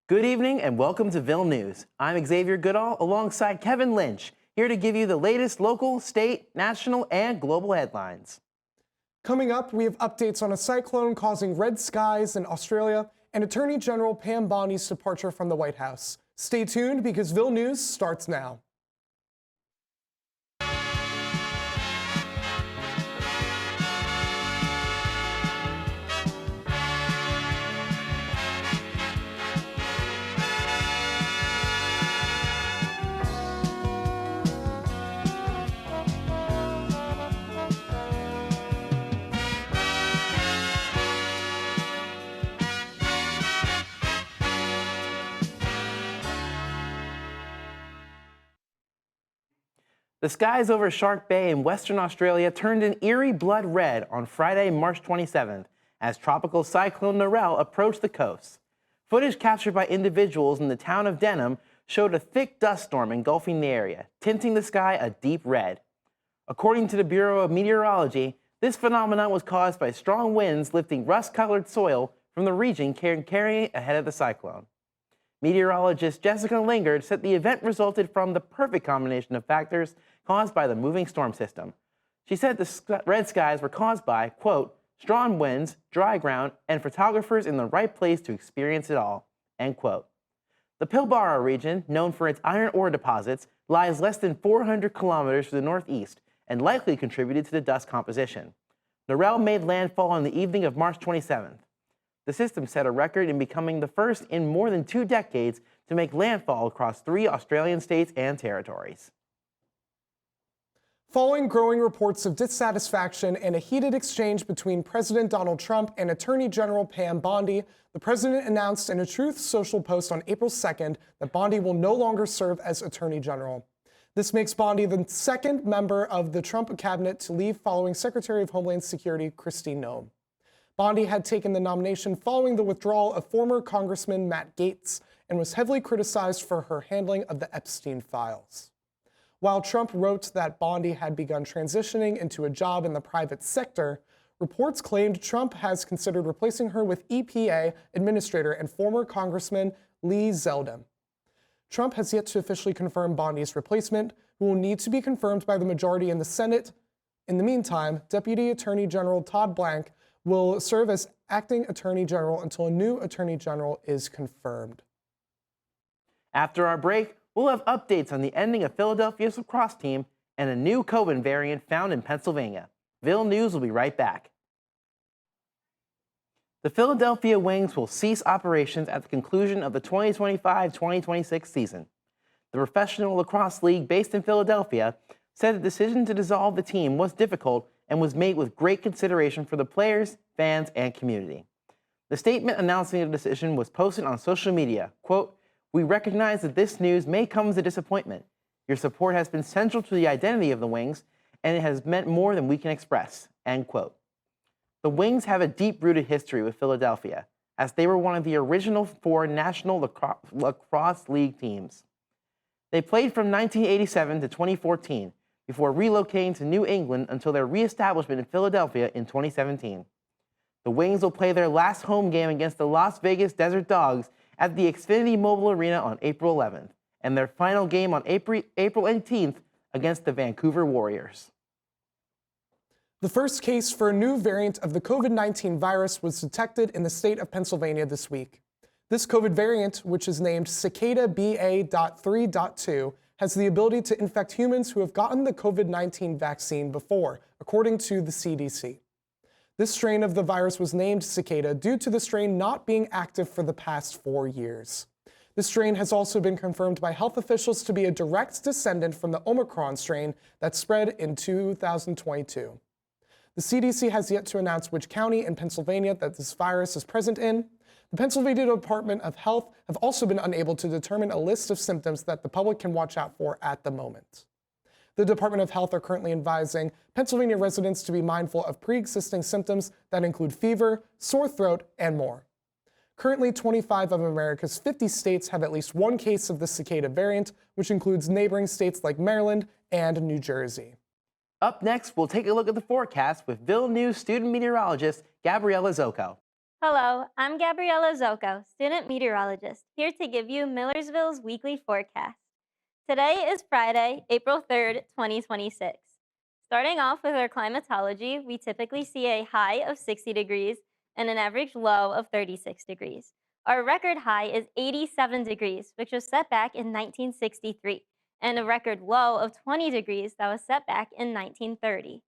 Good evening and welcome to Ville News. I'm Xavier Goodall alongside Kevin Lynch, here to give you the latest local, state, national, and global headlines. Coming up, we have updates on a cyclone causing red skies in Australia and Attorney General Pam Bondi's departure from the White House. Stay tuned because Ville News starts now. The skies over Shark Bay in Western Australia turned an eerie blood red on Friday, March 27th, as tropical cyclone Narelle approached the coast. Footage captured by individuals in the town of Denham showed a thick dust storm engulfing the area, tinting the sky a deep red. According to the Bureau of Meteorology, this phenomenon was caused by strong winds lifting rust-colored soil from the region carrying it ahead of the cyclone. Meteorologist Jessica Lingard said the event resulted from the perfect combination of factors caused by the moving storm system. She said the red skies were caused by, quote, strong winds, dry ground, and photographers in the right place to experience it all, end quote. The Pilbara region, known for its iron ore deposits, lies less than 400 kilometers to the northeast and likely contributed to the dust composition. Narelle made landfall on the evening of March 27th. The system set a record in becoming the first in more than 2 decades to make landfall across 3 Australian states and territories. Following growing reports of dissatisfaction and a heated exchange between President Donald Trump and Attorney General Pam Bondi, the president announced in a Truth Social post on April 2nd that Bondi will no longer serve as Attorney General. This makes Bondi the second member of the Trump cabinet to leave following Secretary of Homeland Security Kristi Noem. Bondi had taken the nomination following the withdrawal of former Congressman Matt Gaetz and was heavily criticized for her handling of the Epstein files. While Trump wrote that Bondi had begun transitioning into a job in the private sector, reports claimed Trump has considered replacing her with EPA Administrator and former Congressman Lee Zeldin. Trump has yet to officially confirm Bondi's replacement, who will need to be confirmed by the majority in the Senate. In the meantime, Deputy Attorney General Todd Blank will serve as acting Attorney General until a new Attorney General is confirmed. After our break, we'll have updates on the ending of Philadelphia's lacrosse team and a new COVID variant found in Pennsylvania. Ville News will be right back. The Philadelphia Wings will cease operations at the conclusion of the 2025-2026 season. The Professional Lacrosse League based in Philadelphia said the decision to dissolve the team was difficult and was made with great consideration for the players, fans, and community. The statement announcing the decision was posted on social media. Quote, "We recognize that this news may come as a disappointment. Your support has been central to the identity of the Wings, and it has meant more than we can express." End quote. The Wings have a deep-rooted history with Philadelphia, as they were one of the original 4 National Lacrosse League teams. They played from 1987 to 2014, before relocating to New England until their reestablishment in Philadelphia in 2017. The Wings will play their last home game against the Las Vegas Desert Dogs at the Xfinity Mobile Arena on April 11th, and their final game on April 18th against the Vancouver Warriors. The first case for a new variant of the COVID-19 virus was detected in the state of Pennsylvania this week. This COVID variant, which is named Cicada BA.3.2, has the ability to infect humans who have gotten the COVID-19 vaccine before, according to the CDC. This strain of the virus was named Cicada due to the strain not being active for the past 4 years. This strain has also been confirmed by health officials to be a direct descendant from the Omicron strain that spread in 2022. The CDC has yet to announce which county in Pennsylvania that this virus is present in. The Pennsylvania Department of Health have also been unable to determine a list of symptoms that the public can watch out for at the moment. The Department of Health are currently advising Pennsylvania residents to be mindful of pre-existing symptoms that include fever, sore throat, and more. Currently, 25 of America's 50 states have at least 1 case of the cicada variant, which includes neighboring states like Maryland and New Jersey. Up next, we'll take a look at the forecast with Ville News student meteorologist Gabriella Zocco. Hello, I'm Gabriella Zocco, student meteorologist, here to give you Millersville's weekly forecast. Today is Friday, April 3rd, 2026. Starting off with our climatology, we typically see a high of 60 degrees and an average low of 36 degrees. Our record high is 87 degrees, which was set back in 1963, and a record low of 20 degrees that was set back in 1930.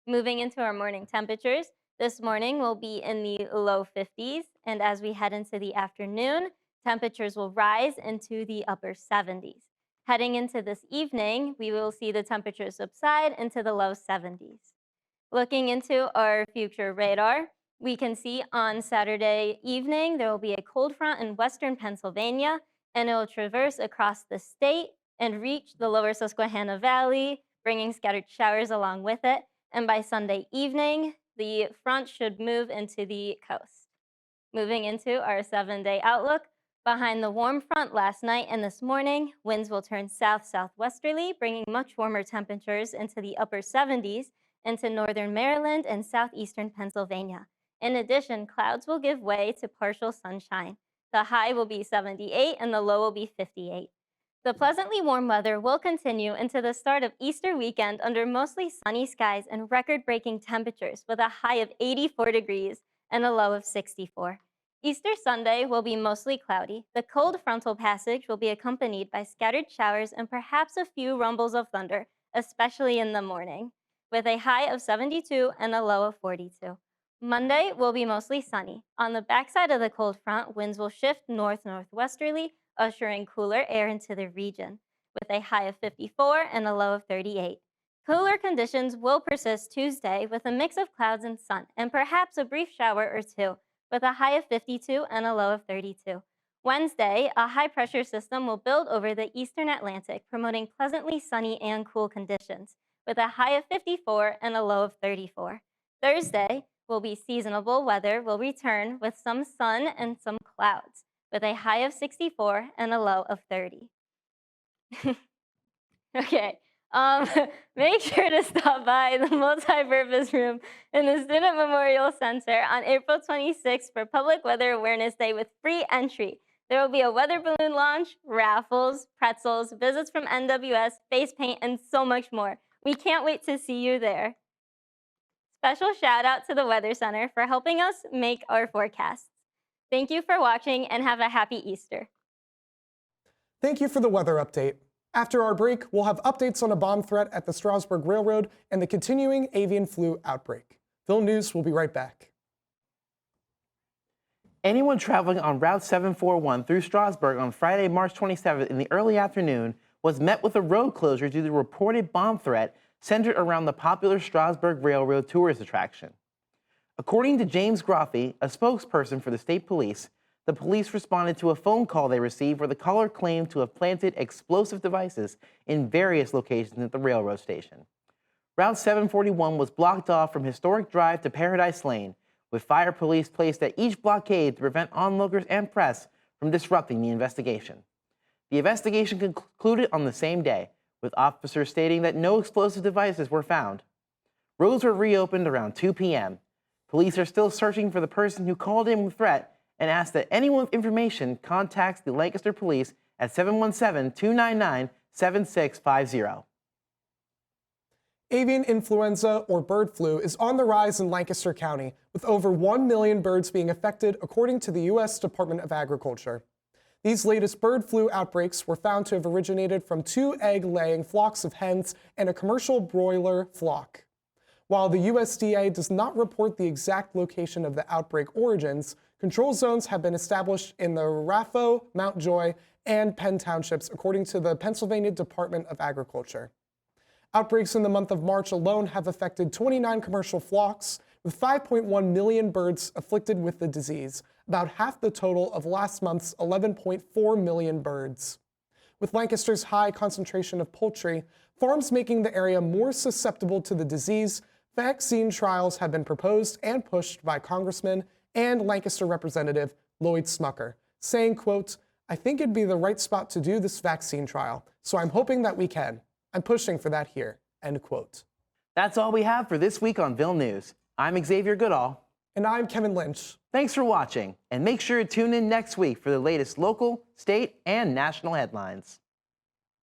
Moving into our morning temperatures, this morning will be in the low 50s, and as we head into the afternoon, temperatures will rise into the upper 70s. Heading into this evening, we will see the temperatures subside into the low 70s. Looking into our future radar, we can see on Saturday evening there will be a cold front in western Pennsylvania, and it will traverse across the state and reach the lower Susquehanna Valley, bringing scattered showers along with it. And by Sunday evening, the front should move into the coast. Moving into our 7-day outlook, behind the warm front last night and this morning, winds will turn south-southwesterly, bringing much warmer temperatures into the upper 70s into northern Maryland and southeastern Pennsylvania. In addition, clouds will give way to partial sunshine. The high will be 78 and the low will be 58. The pleasantly warm weather will continue into the start of Easter weekend under mostly sunny skies and record-breaking temperatures with a high of 84 degrees and a low of 64. Easter Sunday will be mostly cloudy. The cold frontal passage will be accompanied by scattered showers and perhaps a few rumbles of thunder, especially in the morning, with a high of 72 and a low of 42. Monday will be mostly sunny. On the backside of the cold front, winds will shift north-northwesterly, ushering cooler air into the region, with a high of 54 and a low of 38. Cooler conditions will persist Tuesday with a mix of clouds and sun, and perhaps a brief shower or two, with a high of 52 and a low of 32. Wednesday, a high-pressure system will build over the eastern Atlantic, promoting pleasantly sunny and cool conditions, with a high of 54 and a low of 34. Thursday will be seasonable weather will return with some sun and some clouds, with a high of 64 and a low of 30. Okay, make sure to stop by the multi-purpose room in the Student Memorial Center on April 26th for Public Weather Awareness Day with free entry. There will be a weather balloon launch, raffles, pretzels, visits from NWS, face paint, and so much more. We can't wait to see you there. Special shout out to the Weather Center for helping us make our forecasts. Thank you for watching and have a happy Easter. Thank you for the weather update. After our break, we'll have updates on a bomb threat at the Strasburg Railroad and the continuing avian flu outbreak. Ville News will be right back. Anyone traveling on Route 741 through Strasburg on Friday, March 27th in the early afternoon was met with a road closure due to the reported bomb threat centered around the popular Strasburg Railroad tourist attraction. According to James Groffey, a spokesperson for the state police, the police responded to a phone call they received where the caller claimed to have planted explosive devices in various locations at the railroad station. Route 741 was blocked off from Historic Drive to Paradise Lane, with fire police placed at each blockade to prevent onlookers and press from disrupting the investigation. The investigation concluded on the same day, with officers stating that no explosive devices were found. Roads were reopened around 2 p.m. Police are still searching for the person who called in with threat and ask that anyone with information contacts the Lancaster Police at 717-299-7650. Avian influenza, or bird flu, is on the rise in Lancaster County, with over 1 million birds being affected, according to the U.S. Department of Agriculture. These latest bird flu outbreaks were found to have originated from 2 egg-laying flocks of hens and a commercial broiler flock. While the USDA does not report the exact location of the outbreak origins, control zones have been established in the Raffo, Mount Joy, and Penn Townships, according to the Pennsylvania Department of Agriculture. Outbreaks in the month of March alone have affected 29 commercial flocks, with 5.1 million birds afflicted with the disease, about half the total of last month's 11.4 million birds. With Lancaster's high concentration of poultry, farms making the area more susceptible to the disease, vaccine trials have been proposed and pushed by Congressman and Lancaster Representative Lloyd Smucker, saying, quote, "I think it'd be the right spot to do this vaccine trial, so I'm hoping that we can. I'm pushing for that here," end quote. That's all we have for this week on Ville News. I'm Xavier Goodall. And I'm Kevin Lynch. Thanks for watching, and make sure to tune in next week for the latest local, state, and national headlines.